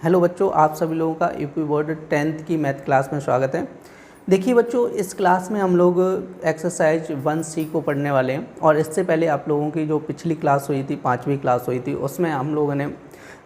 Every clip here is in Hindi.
हेलो बच्चों, आप सभी लोगों का यूपी बोर्ड 10th की मैथ क्लास में स्वागत है। देखिए बच्चों, इस क्लास में हम लोग एक्सरसाइज 1C को पढ़ने वाले हैं और इससे पहले आप लोगों की जो पिछली क्लास हुई थी, 5वीं क्लास हुई थी, उसमें हम लोगों ने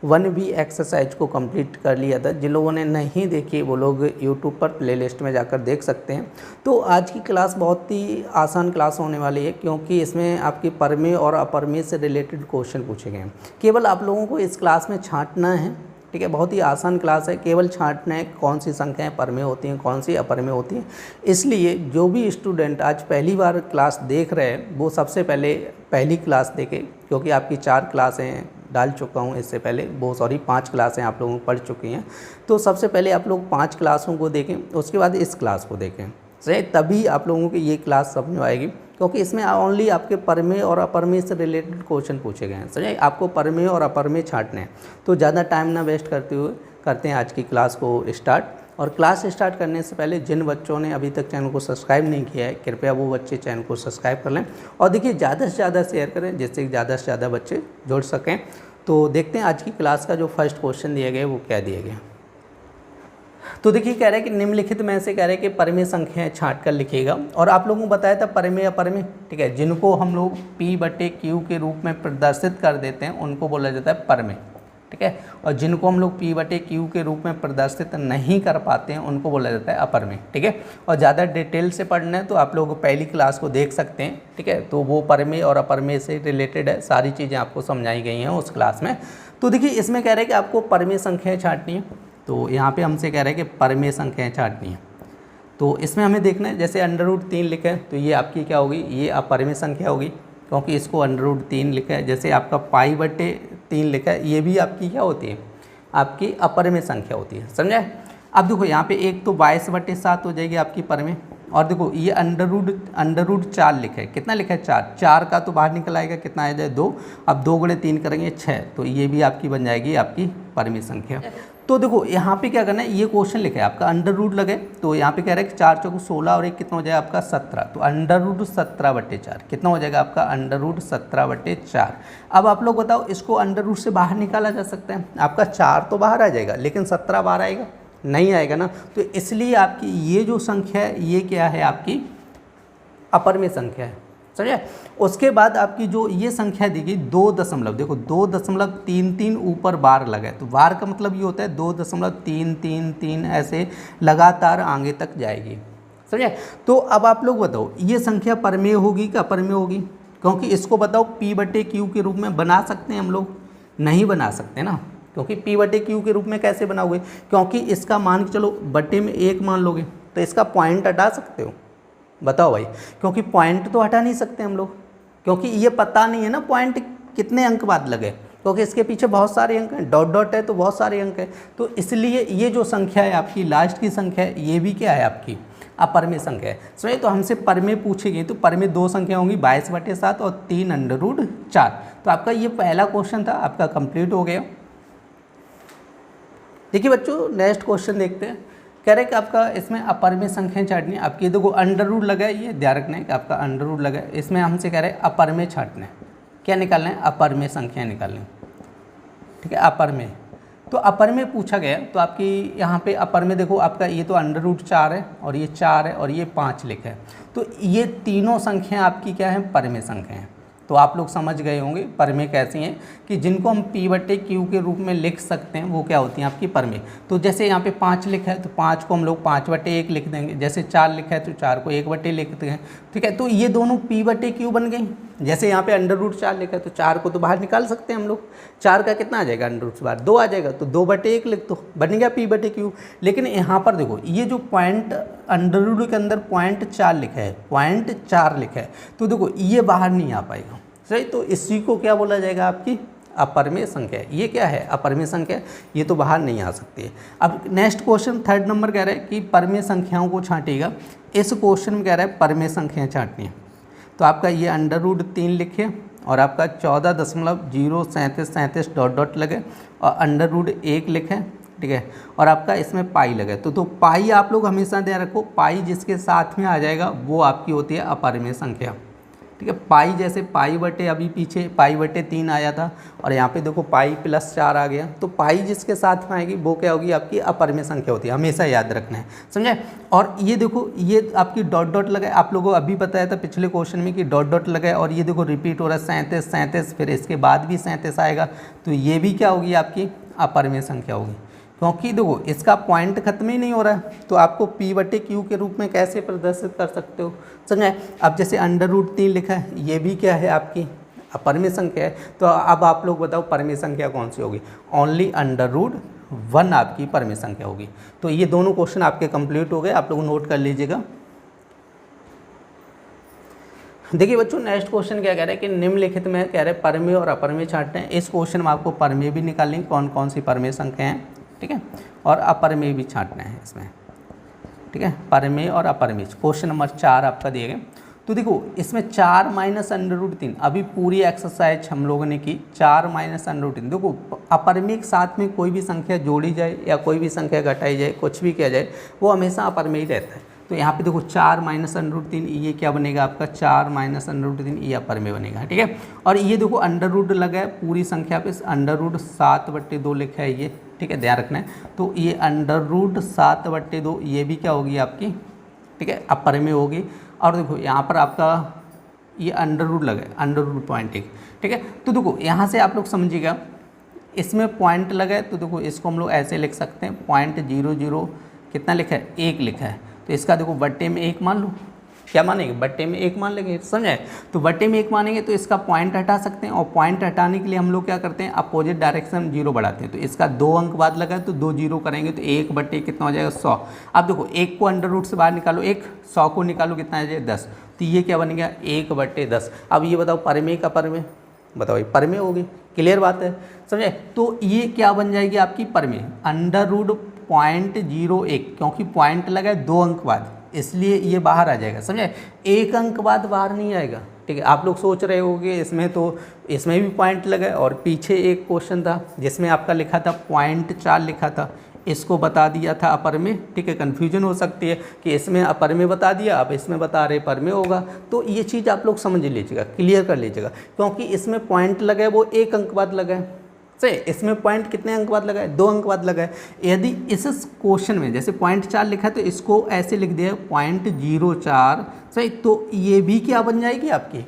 1B एक्सरसाइज को कंप्लीट कर लिया था। जिन लोगों ने नहीं देखी वो लोग यूट्यूब पर प्लेलिस्ट में जाकर देख सकते हैं। तो आज की क्लास बहुत ही आसान क्लास होने वाली है, क्योंकि इसमें आपकी परमेय और अपरमेय से रिलेटेड क्वेश्चन पूछे गए हैं। केवल आप लोगों को इस क्लास में छांटना है, ठीक है। बहुत ही आसान क्लास है, केवल छांटना है कौन सी संख्याएं परमेय होती हैं, कौन सी अपरमेय होती हैं। इसलिए जो भी स्टूडेंट आज पहली बार क्लास देख रहे हैं वो सबसे पहले पहली क्लास देखें, क्योंकि आपकी 4 क्लासें डाल चुका हूँ इससे पहले, वो 5 क्लासें आप लोगों को पढ़ चुकी हैं। तो सबसे पहले आप लोग 5 क्लासों को देखें, उसके बाद इस क्लास को देखें, सही, तभी आप लोगों की ये क्लास समझ में आएगी। क्योंकि इसमें ओनली आपके परमेय और अपरमेय से रिलेटेड क्वेश्चन पूछे गए हैं, समझे। आपको परमेय और अपरमेय छांटने हैं, तो ज़्यादा टाइम ना वेस्ट करते हुए करते हैं आज की क्लास को स्टार्ट। और क्लास स्टार्ट करने से पहले जिन बच्चों ने अभी तक चैनल को सब्सक्राइब नहीं किया है, कृपया वो बच्चे चैनल को सब्सक्राइब कर लें और देखिए ज़्यादा से ज़्यादा शेयर करें, जिससे ज़्यादा से ज़्यादा बच्चे जुड़ सकें। तो देखते हैं आज की क्लास का जो फर्स्ट क्वेश्चन दिए गए वो क्या दिए गए। तो देखिए कह रहा है कि निम्नलिखित में से कह रहे हैं कि परमेय संख्याएं छांट कर लिखिएगा। और आप लोगों को बताया था परमेय अपरमेय, ठीक है, जिनको हम लोग P/Q के रूप में प्रदर्शित कर देते हैं उनको बोला जाता है परमेय, ठीक है। और जिनको हम लोग P/Q के रूप में प्रदर्शित नहीं कर पाते हैं उनको बोला जाता है अपरमेय, ठीक है। और ज़्यादा डिटेल से पढ़ना है तो आप लोग पहली क्लास को देख सकते हैं, ठीक है। तो वो परमेय और अपरमेय से रिलेटेड है, सारी चीज़ें आपको समझाई गई हैं उस क्लास में। तो देखिए इसमें कह रहे हैं कि आपको परमेय संख्याएँ छांटनी है। तो यहाँ पे हमसे कह रहे हैं कि परमेय संख्याएँ छांटनी है। तो इसमें हमें देखना है, जैसे √3 लिखा है तो ये आपकी क्या होगी, ये अपरमेय संख्या होगी, क्योंकि इसको √3 लिखा है। जैसे आपका π/3 लिखा है, ये भी आपकी क्या होती है, आपकी अपरमेय संख्या होती है, समझे। अब देखो यहाँ पे एक तो 22/7 हो जाएगी आपकी परमेय। और देखो ये √4 लिखा है, कितना लिखा है, 4 का तो बाहर निकल आएगा, कितना आ जाए 2। अब 2 × 3 करेंगे 6, तो ये भी आपकी बन जाएगी आपकी परमेय संख्या। तो देखो यहाँ पे क्या करना है, ये क्वेश्चन लिखा है आपका अंडर लगे, तो यहाँ पे कह रहा है कि 4 × 4 = 16 और एक कितना हो जाएगा आपका 17, तो √17/4 कितना हो जाएगा आपका √17/4। अब आप लोग बताओ, इसको अंडर से बाहर निकाला जा सकता है, आपका 4 तो बाहर आ जाएगा लेकिन 17 बाहर आएगा, नहीं आएगा ना। तो इसलिए आपकी ये जो संख्या है ये क्या है, आपकी अपरमेय संख्या है, समझे। उसके बाद आपकी जो ये संख्या देगी 2 दशमलव, देखो 2.33 ऊपर बार लगा है, तो बार का मतलब ये होता है 2.333 ऐसे लगातार आगे तक जाएगी, समझे। तो अब आप लोग बताओ ये संख्या परमेय होगी कि अपरमेय होगी, क्योंकि इसको बताओ P/Q के रूप में बना सकते हैं हम लोग, नहीं बना सकते ना, क्योंकि P/Q के रूप में कैसे बनाओगे, क्योंकि इसका मान चलो बटे में 1 मान लोगे तो इसका पॉइंट हटा सकते हो, बताओ भाई, क्योंकि पॉइंट तो हटा नहीं सकते हम लोग, क्योंकि ये पता नहीं है ना पॉइंट कितने अंक बाद लगे, क्योंकि इसके पीछे बहुत सारे अंक हैं, डॉट डॉट है तो बहुत सारे अंक हैं। तो इसलिए ये जो संख्या है आपकी लास्ट की संख्या है, ये भी क्या है आपकी अपरमेय संख्या है, सही। तो हमसे परमेय पूछी गई, तो परमेय 2 संख्या होंगी 22/7 और 3 √4। तो आपका ये पहला क्वेश्चन था, आपका कंप्लीट हो गया। देखिए बच्चों नेक्स्ट क्वेश्चन देखते हैं। कह रहे हैं कि आपका इसमें अपरमेय संख्याएं छांटनी है। आपकी देखो अंडर लगा है, ये ध्यान रखना है कि आपका अंडर लगा है। इसमें हमसे कह रहे हैं अपरमेय छांटना है, क्या निकालना है, अपरमेय संख्याएं निकालनी, ठीक है, अपरमेय। तो अपरमेय पूछा गया, तो आपकी यहाँ पे अपरमेय देखो आपका ये तो √4 है और ये 4 है और ये 5 लिखा है, तो ये तीनों संख्याएं आपकी क्या है, परमेय संख्या हैं। तो आप लोग समझ गए होंगे परमेय कैसी हैं, कि जिनको हम P/Q के रूप में लिख सकते हैं वो क्या होती हैं आपकी परमेय। तो जैसे यहाँ पे 5 लिखा है तो 5 को हम लोग 5/1 लिख देंगे, जैसे 4 लिखा है तो 4 को 1/1 लिखते हैं, ठीक है। तो ये दोनों P/Q बन गई। जैसे यहाँ पे √4 लिखा है तो 4 को तो बाहर निकाल सकते हैं हम लोग, 4 का कितना आ जाएगा अंडर से बाहर 2 आ जाएगा, तो 2/1 लिख दो, बन गया P/Q। लेकिन यहाँ पर देखो ये जो पॉइंट अंडर के अंदर 0.4 लिखा है, 0.4 लिखा है, तो देखो ये बाहर नहीं आ पाएगा, सही। तो इसी को क्या बोला जाएगा, आपकी अपरमेय संख्या। ये क्या है, अपरमेय संख्या, ये तो बाहर नहीं आ सकती है। अब नेक्स्ट क्वेश्चन 3rd नंबर कह रहा है कि परमेय संख्याओं को छांटेगा। इस क्वेश्चन में कह रहा है परमेय संख्याएं छांटनी है। तो आपका ये √3 लिखे और आपका 14.03737 डॉट डॉट लगे और √1 लिखे, ठीक है, और आपका इसमें पाई लगे। तो पाई आप लोग हमेशा ध्यान रखो, पाई जिसके साथ में आ जाएगा वो आपकी होती है अपरमेय संख्या, ठीक है। पाई जैसे पाई बटे अभी पीछे पाई बटे 3 आया था और यहाँ पे देखो पाई प्लस 4 आ गया, तो पाई जिसके साथ में आएगी वो क्या होगी, आपकी अपरिमेय संख्या होती है, हमेशा याद रखना है, समझे। और ये देखो ये आपकी डॉट डॉट लगाए, आप लोगों को अभी बताया था पिछले क्वेश्चन में कि डॉट डॉट लगाए और ये देखो रिपीट हो रहा है 37 37, फिर इसके बाद भी 37 आएगा, तो ये भी क्या होगी, आपकी अपरिमेय संख्या होगी, क्योंकि देखो इसका पॉइंट खत्म ही नहीं हो रहा है, तो आपको P बटे Q के रूप में कैसे प्रदर्शित कर सकते हो, समझे। अब जैसे √3 लिखा है, ये भी क्या है, आपकी अपरिमेय संख्या है, तो अब आप लोग बताओ परिमेय संख्या कौन सी होगी, ओनली √1 आपकी परिमेय संख्या होगी। तो ये दोनों क्वेश्चन आपके कंप्लीट हो गए, आप लोग नोट कर लीजिएगा। देखिए बच्चों नेक्स्ट क्वेश्चन क्या कह रहा है कि निम्नलिखित में कह रहे हैं परिमेय और अपरिमेय छांटते हैं। इस क्वेश्चन में आपको परिमेय भी निकालनी है, कौन कौन सी परिमेय संख्या हैं, ठीक है, और अपरिमेय भी छांटना है इसमें, ठीक है, परिमेय और अपरिमेय। क्वेश्चन नंबर 4 आपका दिए गए, तो देखो इसमें 4 माइनस √3, अभी पूरी एक्सरसाइज हम लोगों ने की 4 माइनस √3। देखो अपरिमेय के साथ में कोई भी संख्या जोड़ी जाए या कोई भी संख्या घटाई जाए, कुछ भी किया जाए, वो हमेशा अपरिमेय रहता है। तो यहाँ पे देखो 4 माइनस √3, ये क्या बनेगा आपका, 4 माइनस √3, ये अपरिमेय बनेगा, ठीक है। और ये देखो अंडर लगा है पूरी संख्या पे, √7/2 लिखा है ये, ठीक है, ध्यान रखना है। तो ये √7/2 ये भी क्या होगी आपकी, ठीक है, अपरिमेय होगी। और देखो यहाँ पर आपका ये अंडर लगा है, √0.1, ठीक है। तो देखो यहाँ से आप लोग समझिएगा, इसमें पॉइंट लगा है, तो देखो इसको हम लोग ऐसे लिख सकते हैं, 0.00 कितना लिखा है, 1 लिखा है, तो इसका देखो बट्टे में 1 मान लो, क्या मानेंगे, बट्टे में 1 मान लेंगे, समझे। तो बट्टे में 1 मानेंगे तो इसका पॉइंट हटा सकते हैं, और पॉइंट हटाने के लिए हम लोग क्या करते हैं, अपोजिट डायरेक्शन में 0 बढ़ाते हैं। तो इसका 2 अंक बाद लगा है, तो 2 0 करेंगे तो 1 बट्टे कितना हो जाएगा, 100। अब देखो 1 को अंडर से बाहर निकालो, 100 को निकालो, कितना आ जाएगा, 10। तो ये क्या बन गया, 1/10। अब ये बताओ परिमेय का परिमेय, बताओ ये परिमेय होगी, क्लियर बात है, समझे। तो ये क्या बन जाएगी आपकी परिमेय, √0.01, क्योंकि पॉइंट लगा है 2 अंक बाद, इसलिए ये बाहर आ जाएगा, समझे। 1 अंक बाद बाहर नहीं आएगा, ठीक है। आप लोग सोच रहे होंगे इसमें तो इसमें भी पॉइंट लगा है, और पीछे एक क्वेश्चन था जिसमें आपका लिखा था 0.4 लिखा था, इसको बता दिया था अपरिमेय, ठीक है। कन्फ्यूजन हो सकती है कि इसमें अपरिमेय बता दिया, अब इसमें बता रहे परिमेय होगा, तो ये चीज़ आप लोग समझ लीजिएगा, क्लियर कर लीजिएगा, क्योंकि इसमें पॉइंट लगा है वो 1 अंक बाद लगा है, सही। इसमें पॉइंट कितने अंक बाद लगा है, 2 अंक बाद लगा है। यदि इस क्वेश्चन में जैसे 0.4 लिखा है, तो इसको ऐसे लिख दिया 0.04, सही। तो ये भी क्या बन जाएगी आपकी,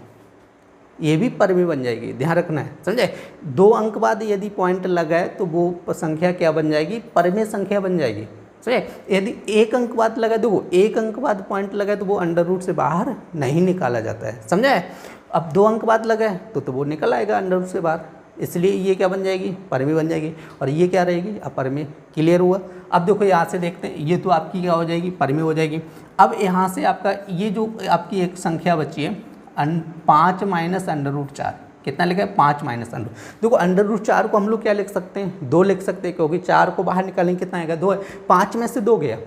ये भी परिमेय बन जाएगी, ध्यान रखना है, समझे। 2 अंक बाद यदि पॉइंट लगा है तो वो संख्या क्या बन जाएगी, परिमेय संख्या बन जाएगी, सही। यदि 1 अंक बाद लगा, देखो 1 अंक बाद पॉइंट लगा है तो वो अंडर से बाहर नहीं निकाला जाता है, समझे। अब 2 अंक बाद लगा है तो वो निकल आएगा अंडर से बाहर, इसलिए ये क्या बन जाएगी, परिमेय बन जाएगी, और ये क्या रहेगी, अपरिमेय, क्लियर हुआ। अब देखो यहाँ से देखते हैं, ये तो आपकी क्या हो जाएगी, परिमेय हो जाएगी। अब यहाँ से आपका ये जो आपकी एक संख्या बची है 5 माइनस √4, कितना लिखा है, 5 माइनस √, देखो √4 को हम लोग क्या लिख सकते हैं, 2 लिख सकते हैं, क्योंकि 4 को बाहर निकालेंगे कितना आएगा, 2 है, 5 में से 2 गया,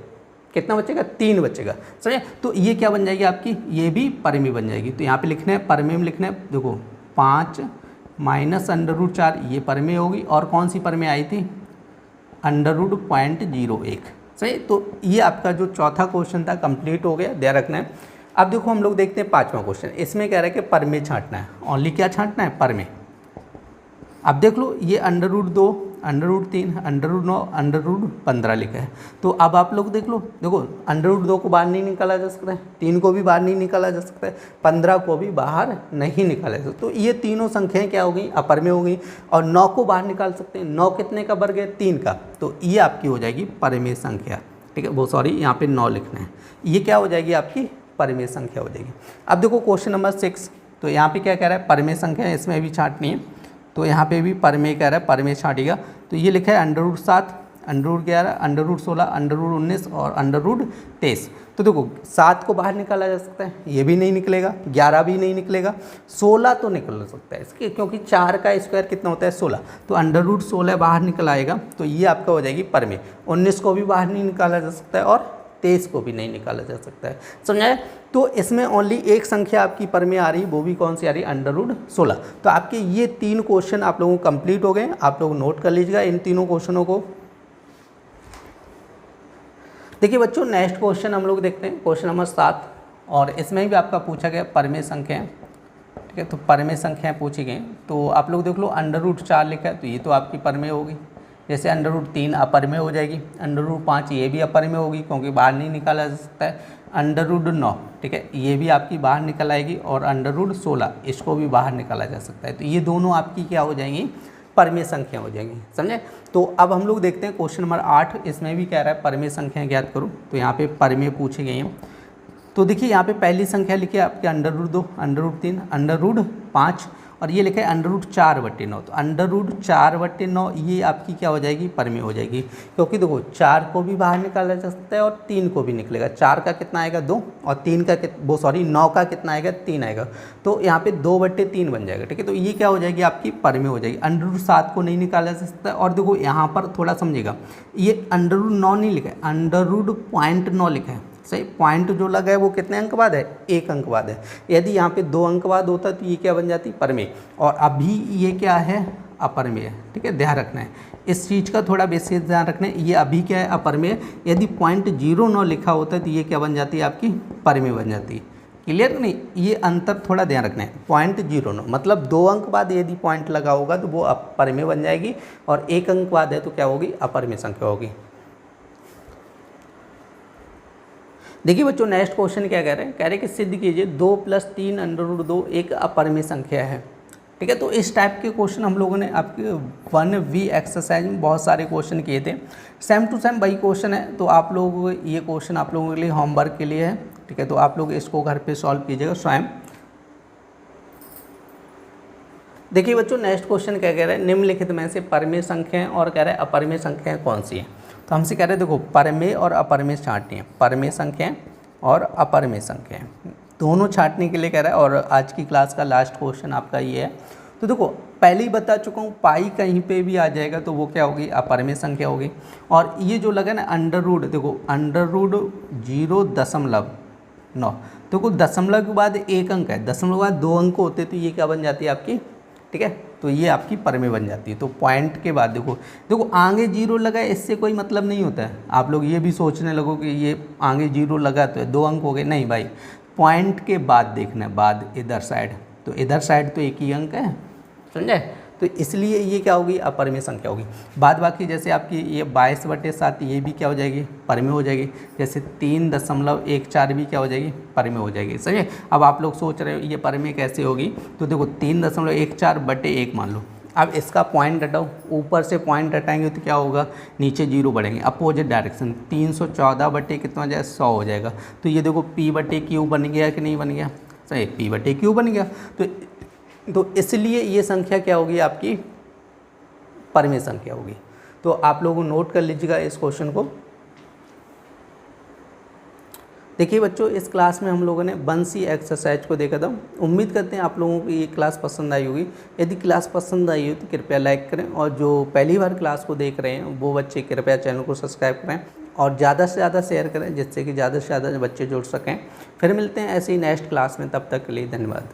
कितना बचेगा, 3 बचेगा, समझे। तो ये क्या बन जाएगी आपकी, ये भी परिमेय बन जाएगी। तो यहाँ पे लिखना है, परिमेय में लिखना है, देखो 5 माइनस √4 ये परिमेय होगी, और कौन सी परिमेय आई थी, √0.01, सही। तो ये आपका जो चौथा क्वेश्चन था कंप्लीट हो गया, ध्यान रखना है। अब देखो हम लोग देखते हैं 5वां क्वेश्चन, इसमें कह रहा है कि परिमेय छांटना है, ओनली क्या छांटना है, परिमेय। अब देख लो ये √2, √3, √9, √15 लिखा है। तो अब आप लोग देख लो, देखो √2 को बाहर नहीं निकाला जा सकता है, 3 को भी बाहर नहीं निकाला जा सकता है, 15 को भी बाहर नहीं निकाला जा सकता। तो ये तीनों संख्याएं क्या हो गई, अपरिमेय हो गई। और 9 को बाहर निकाल सकते हैं, 9 कितने का वर्ग है, 3 का, तो ये आपकी हो जाएगी परिमेय संख्या, ठीक है। वो सॉरी यहाँ पे 9 लिखना है, ये क्या हो जाएगी आपकी परिमेय संख्या हो जाएगी। अब देखो क्वेश्चन नंबर 6, तो यहाँ पे क्या कह रहा है, परिमेय संख्या इसमें भी छांटनी है, तो यहाँ पे भी परिमेय कह रहा है, परिमेय छांटेगा। तो ये लिखा है √7, √11, √16, √19 और √23। तो देखो 7 को बाहर निकाला जा सकता है, ये भी नहीं निकलेगा, 11 भी नहीं निकलेगा, 16 तो निकल सकता है इसके, क्योंकि 4 का स्क्वायर कितना होता है, 16, तो √16 बाहर निकल आएगा, तो ये आपका हो जाएगी परिमेय। 19 को भी बाहर नहीं निकाला जा सकता है, और 23 को भी नहीं निकाला जा सकता है, समझाए। तो इसमें ओनली एक संख्या आपकी परिमेय आ रही, वो भी कौन सी आ रही, √16। तो आपके ये 3 क्वेश्चन आप लोगों को कंप्लीट हो गए, आप लोग नोट कर लीजिएगा इन तीनों क्वेश्चनों को। देखिए बच्चों नेक्स्ट क्वेश्चन हम लोग देखते हैं, क्वेश्चन नंबर 7, और इसमें भी आपका पूछा गया परिमेय संख्या। ठीक है। तो परमेय संख्याएं पूछी गई, तो आप लोग देख लो √4 लिखा है तो ये तो आपकी परमेय होगी। जैसे √3 अपरमेय हो जाएगी, √5 ये भी अपरमेय होगी क्योंकि बाहर नहीं निकाला जा सकता है, √9 ठीक है ये भी आपकी बाहर निकल आएगी, और √16 इसको भी बाहर निकाला जा सकता है। तो ये दोनों आपकी क्या हो जाएंगी, परमेय संख्या हो जाएंगी, समझे। तो अब हम लोग देखते हैं क्वेश्चन नंबर 8, इसमें भी कह रहा है परमेय संख्याएं ज्ञात करो। तो यहाँ पे परमेय पूछी गई हैं। तो देखिए यहाँ पे पहली संख्या लिखी है आपके √2, √3, √5 और ये लिखा है √4/9। तो √4/9 ये आपकी क्या हो जाएगी, परमेय हो जाएगी, क्योंकि देखो 4 को भी बाहर निकाला जा सकता है और 3 को भी निकलेगा। 4 का कितना आएगा 2 और 9 का कितना आएगा 3 आएगा, तो यहाँ पे 2/3 बन जाएगा, ठीक है। तो ये क्या हो जाएगी आपकी परमेय हो जाएगी। √7 को नहीं निकाला जा सकता है, और देखो यहाँ पर थोड़ा समझिएगा, ये √9 नहीं लिखा है, √0.9 लिखा है, सही। पॉइंट जो लगा है वो कितने अंक बाद है, 1 अंक बाद है। यदि यहाँ पे 2 अंक बाद होता तो ये क्या बन जाती, परमेय, और अभी ये क्या है, अपरमेय, ठीक है। ध्यान रखना है इस चीज़ का, थोड़ा बेसिक ध्यान रखना है। ये अभी क्या है, अपरमेय। यदि .09 लिखा होता है तो ये क्या बन जाती है, आपकी परमेय बन जाती है। क्लियर नहीं, ये अंतर थोड़ा ध्यान रखना है। .09 मतलब 2 अंक बाद यदि पॉइंट लगा होगा तो वो परमेय बन जाएगी, और 1 अंक बाद है तो क्या होगी, अपरमेय संख्या होगी। देखिए बच्चों नेक्स्ट क्वेश्चन क्या कह रहे हैं, कह रहे हैं कि सिद्ध कीजिए 2 + 3 √2 एक अपरमेय संख्या है, ठीक है। तो इस टाइप के क्वेश्चन हम लोगों ने आपके 1V एक्सरसाइज में बहुत सारे क्वेश्चन किए थे, सेम टू सेम वही क्वेश्चन है। तो आप लोग ये क्वेश्चन आप लोगों के लिए होमवर्क के लिए है, ठीक है। तो आप लोग इसको घर पे सॉल्व कीजिएगा स्वयं। देखिए बच्चों नेक्स्ट क्वेश्चन क्या कह रहे हैं, निम्नलिखित में से परमेय संख्याएं और कह रहे हैं अपरमेय संख्याएं कौन सी हैं। तो हमसे कह रहे हैं देखो परमेय और अपरमेय छांटनी है, परमेय संख्याएं और अपरमेय संख्याएं दोनों छांटने के लिए कह रहा है, और आज की क्लास का लास्ट क्वेश्चन आपका ये है। तो देखो पहले ही बता चुका हूँ, पाई कहीं पे भी आ जाएगा तो वो क्या होगी, अपरमेय संख्या होगी। और ये जो लगा ना अंडर देखो √0.9, देखो दशमलव के बाद 1 अंक है, दशमलव के बाद 2 अंक होते तो ये क्या बन जाती है आपकी, ठीक है। तो ये आपकी परमेय बन जाती है। तो पॉइंट के बाद देखो आगे 0 लगा है, इससे कोई मतलब नहीं होता है। आप लोग ये भी सोचने लगो कि ये आगे 0 लगा तो 2 अंक हो गए, नहीं भाई, पॉइंट के बाद देखना है, बाद इधर साइड, तो इधर साइड तो 1 ही अंक है, समझे। तो इसलिए ये क्या होगी, अपरमेय संख्या होगी। बाद बाकी जैसे आपकी ये 22/7 ये भी क्या हो जाएगी, परमेय हो जाएगी। जैसे 3.14 भी क्या हो जाएगी, परमेय हो जाएगी, समझे। अब आप लोग सोच रहे हो ये परमेय कैसे होगी, तो देखो 3.14/1 मान लो। अब इसका पॉइंट हटाओ, ऊपर से पॉइंट हटाएंगे तो क्या होगा, नीचे 0 बढ़ेंगे, अपोजिट डायरेक्शन। 314 कितना हो जाएगा, 100 हो जाएगा। तो ये देखो P/Q बन गया कि नहीं बन गया, सही, P/Q बन गया। तो इसलिए ये संख्या क्या होगी आपकी, परमेय संख्या होगी। तो आप लोग नोट कर लीजिएगा इस क्वेश्चन को। देखिए बच्चों इस क्लास में हम लोगों ने 1C एक्सरसाइज को देखा था। उम्मीद करते हैं आप लोगों को ये क्लास पसंद आई होगी। यदि क्लास पसंद आई हो तो कृपया लाइक करें, और जो पहली बार क्लास को देख रहे हैं वो बच्चे कृपया चैनल को सब्सक्राइब करें और ज़्यादा से ज़्यादा शेयर करें, जिससे कि ज़्यादा से ज़्यादा बच्चे जुड़ सकें। फिर मिलते हैं ऐसे ही नेक्स्ट क्लास में, तब तक के लिए धन्यवाद।